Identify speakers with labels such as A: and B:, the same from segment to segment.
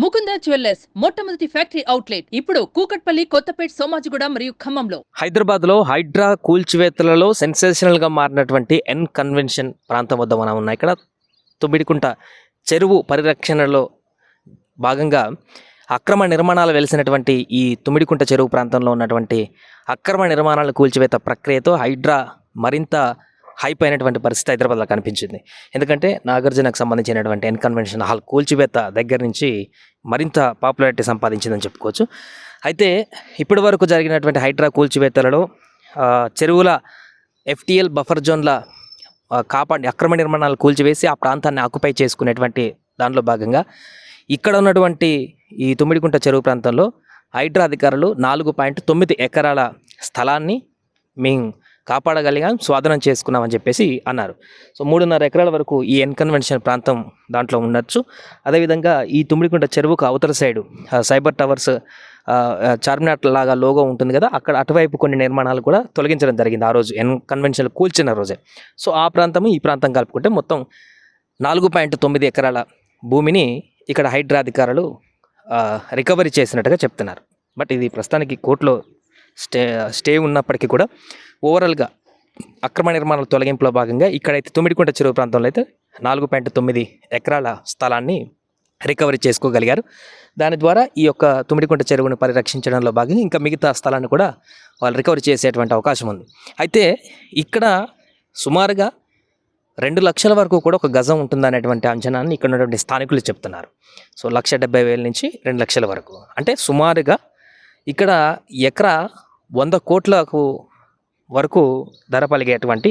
A: Mukunda jewellers మొట్టమొదటి factory outlet ఇప్పుడు కూకట్పల్లి, కొత్తపేట్, సోమాజిగూడ మరియు ఖమ్మంలో.
B: హైదరాబాద్ లో హైడ్రా కూల్చివేతలలో సెన్సేషనల్ గా మారినటువంటి ఎన్ కన్వెన్షన్ ప్రాంతం వద్ద మనం ఉన్నాయి. ఇక్కడ తుమ్మిడికుంట చెరువు పరిరక్షణలో భాగంగా అక్రమ నిర్మాణాలు వెలిసినటువంటి ఈ తుమ్మిడికుంట చెరువు ప్రాంతంలో ఉన్నటువంటి అక్రమ నిర్మాణాల కూల్చివేత ప్రక్రియతో హైడ్రా మరింత హైప్ అయినటువంటి పరిస్థితి హైదరాబాద్లో కనిపించింది. ఎందుకంటే నాగార్జునకు సంబంధించినటువంటి ఎన్ కన్వెన్షన్ హాల్ కూల్చివేత దగ్గర నుంచి మరింత పాపులారిటీ సంపాదించిందని చెప్పుకోవచ్చు. అయితే ఇప్పటి వరకు జరిగినటువంటి హైడ్రా కూల్చివేతలలో చెరువుల FTL బఫర్ జోన్ల అక్రమ నిర్మాణాలు కూల్చివేసి ఆ ప్రాంతాన్ని ఆక్యుపై చేసుకునేటువంటి దానిలో భాగంగా ఇక్కడ ఉన్నటువంటి ఈ తుమ్మిడికుంట చెరువు ప్రాంతంలో హైడ్రా అధికారులు 4.9 ఎకరాల స్థలాన్ని మేము కాపాడగలిగాం, స్వాధీనం చేసుకున్నామని చెప్పేసి అన్నారు. సో 3.5 ఎకరాల వరకు ఈ ఎన్ కన్వెన్షన్ ప్రాంతం దాంట్లో ఉండొచ్చు. అదేవిధంగా ఈ తుమ్మిడికుంట చెరువుకు అవతల సైడు సైబర్ టవర్స్ చార్మినార్ లాగా లోగో ఉంటుంది కదా, అక్కడ అటువైపు కొన్ని నిర్మాణాలు కూడా తొలగించడం జరిగింది ఆ రోజు ఎన్ కన్వెన్షన్ కూల్చిన రోజే. సో ఆ ప్రాంతము ఈ ప్రాంతం కలుపుకుంటే మొత్తం 4.9 ఎకరాల భూమిని ఇక్కడ హైడ్రా అధికారులు రికవరీ చేసినట్టుగా చెప్తున్నారు. బట్ ఇది ప్రస్తుతానికి కోర్టులో స్టే ఉన్నప్పటికీ కూడా ఓవరాల్గా అక్రమ నిర్మాణాల తొలగింపులో భాగంగా ఇక్కడైతే తుమ్మిడికుంట చెరువు ప్రాంతంలో అయితే 4.9 ఎకరాల స్థలాన్ని రికవరీ చేసుకోగలిగారు. దాని ద్వారా ఈ యొక్క తుమ్మిడికుంట చెరువును పరిరక్షించడంలో భాగంగా ఇంకా మిగతా స్థలాన్ని కూడా వాళ్ళు రికవరీ చేసేటువంటి అవకాశం ఉంది. అయితే ఇక్కడ సుమారుగా 2 లక్షల వరకు కూడా ఒక గజం ఉంటుందనేటువంటి అంచనాన్ని ఇక్కడ ఉన్నటువంటి స్థానికులు చెప్తున్నారు. సో 1,70,000 నుంచి 2 లక్షల వరకు, అంటే సుమారుగా ఇక్కడ ఎకరా 100 కోట్లకు వరకు ధర పలిగేటువంటి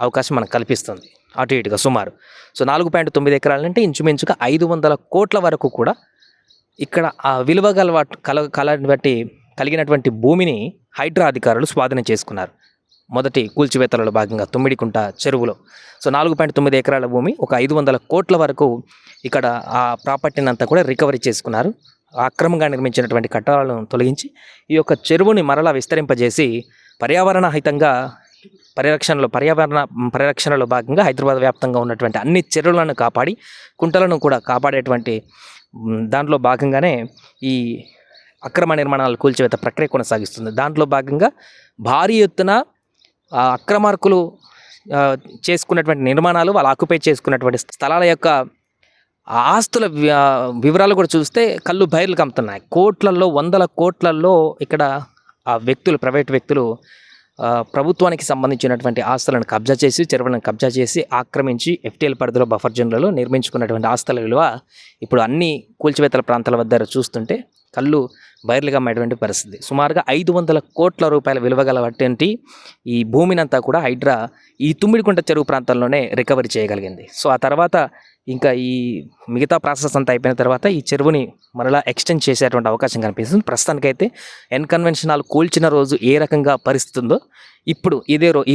B: అవకాశం మనకు కల్పిస్తుంది అటు ఇటుగా సుమారు. సో 4.9 ఎకరాలంటే ఇంచుమించుగా 500 కోట్ల వరకు కూడా ఇక్కడ ఆ విలువ కలిగినటువంటి భూమిని హైడ్రా అధికారులు స్వాధీనం చేసుకున్నారు మొదటి కూల్చివేతలలో భాగంగా తుమ్మిడికుంట చెరువులో. సో 4.9 ఎకరాల భూమి, ఒక 500 కోట్ల వరకు ఇక్కడ ఆ ప్రాపర్టీని అంతా కూడా రికవరీ చేసుకున్నారు. అక్రమంగా నిర్మించినటువంటి కట్టడాలను తొలగించి ఈ యొక్క చెరువుని మరలా విస్తరింపజేసి పర్యావరణ పరిరక్షణలో భాగంగా హైదరాబాద్ వ్యాప్తంగా ఉన్నటువంటి అన్ని చెరువులను కాపాడి కుంటలను కూడా కాపాడేటువంటి దాంట్లో భాగంగానే ఈ అక్రమ నిర్మాణాలు కూల్చివేత ప్రక్రియ కొనసాగిస్తుంది. దాంట్లో భాగంగా భారీ ఎత్తున అక్రమార్కులు చేసుకున్నటువంటి నిర్మాణాలు, వాళ్ళు ఆక్యుపై చేసుకున్నటువంటి స్థలాల యొక్క ఆస్తుల వివరాలు కూడా చూస్తే కళ్ళు బయర్లు కమ్ముతున్నాయి. కోట్లల్లో, 100 కోట్లల్లో ఇక్కడ ఆ వ్యక్తులు, ప్రైవేట్ వ్యక్తులు ప్రభుత్వానికి సంబంధించినటువంటి ఆస్తులను కబ్జా చేసి, చెరువులను కబ్జా చేసి ఆక్రమించి FTL పరిధిలో బఫర్ జోన్లలో నిర్మించుకున్నటువంటి ఆస్తుల విలువ ఇప్పుడు అన్ని కూల్చివేతల ప్రాంతాల వద్ద చూస్తుంటే కళ్ళు బయర్లుగా అమ్మేటువంటి పరిస్థితి. సుమారుగా 500 కోట్ల రూపాయల విలువ గలటువంటి ఈ భూమినంతా కూడా హైడ్రా ఈ తుమ్మిడికుంట చెరువు ప్రాంతంలోనే రికవరీ చేయగలిగింది. సో ఆ తర్వాత ఇంకా ఈ మిగతా ప్రాసెస్ అంతా అయిపోయిన తర్వాత ఈ చెరువుని మరలా ఎక్స్టెండ్ చేసేటువంటి అవకాశం కనిపిస్తుంది. ప్రస్తుతానికైతే ఎన్ కన్వెన్షన్ హాల్ కూల్చిన రోజు ఏ రకంగా పరిస్థితి ఉందో ఇప్పుడు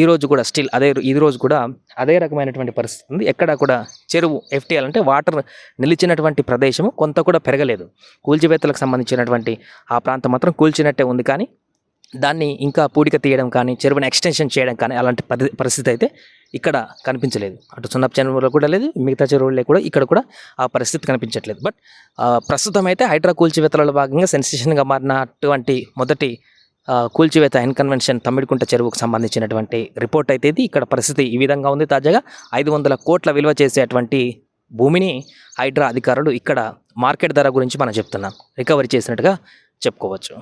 B: ఈ రోజు కూడా స్టిల్ ఈ రోజు కూడా అదే రకమైనటువంటి పరిస్థితి ఉంది. ఎక్కడ కూడా చెరువు FTL అంటే వాటర్ నిలిచినటువంటి ప్రదేశము కొంత కూడా పెరగలేదు. కూల్చివేతలకు సంబంధించినటువంటి ఆ ప్రాంతం మాత్రం కూల్చినట్టే ఉంది, కానీ దాన్ని ఇంకా పూడిక తీయడం కానీ, చెరువుని ఎక్స్టెన్షన్ చేయడం కానీ అలాంటి పరిస్థితి అయితే ఇక్కడ కనిపించలేదు. అటు సున్నపు చెరువులో కూడా లేదు, మిగతా చెరువుల్లో కూడా ఇక్కడ కూడా ఆ పరిస్థితి కనిపించట్లేదు. బట్ ప్రస్తుతం అయితే హైడ్రా కూల్చివేతలలో భాగంగా సెన్సేషన్గా మారినటువంటి మొదటి కూల్చివేత ఎన్ కన్వెన్షన్ తుమ్మిడికుంట చెరువుకు సంబంధించినటువంటి రిపోర్ట్ అయితే ఇది. ఇక్కడ పరిస్థితి ఈ విధంగా ఉంది. తాజాగా 500 కోట్ల విలువ చేసేటువంటి భూమిని హైడ్రా అధికారులు ఇక్కడ మార్కెట్ ధర గురించి మనం చెప్తున్నాం రికవరీ చేసినట్టుగా చెప్పుకోవచ్చు.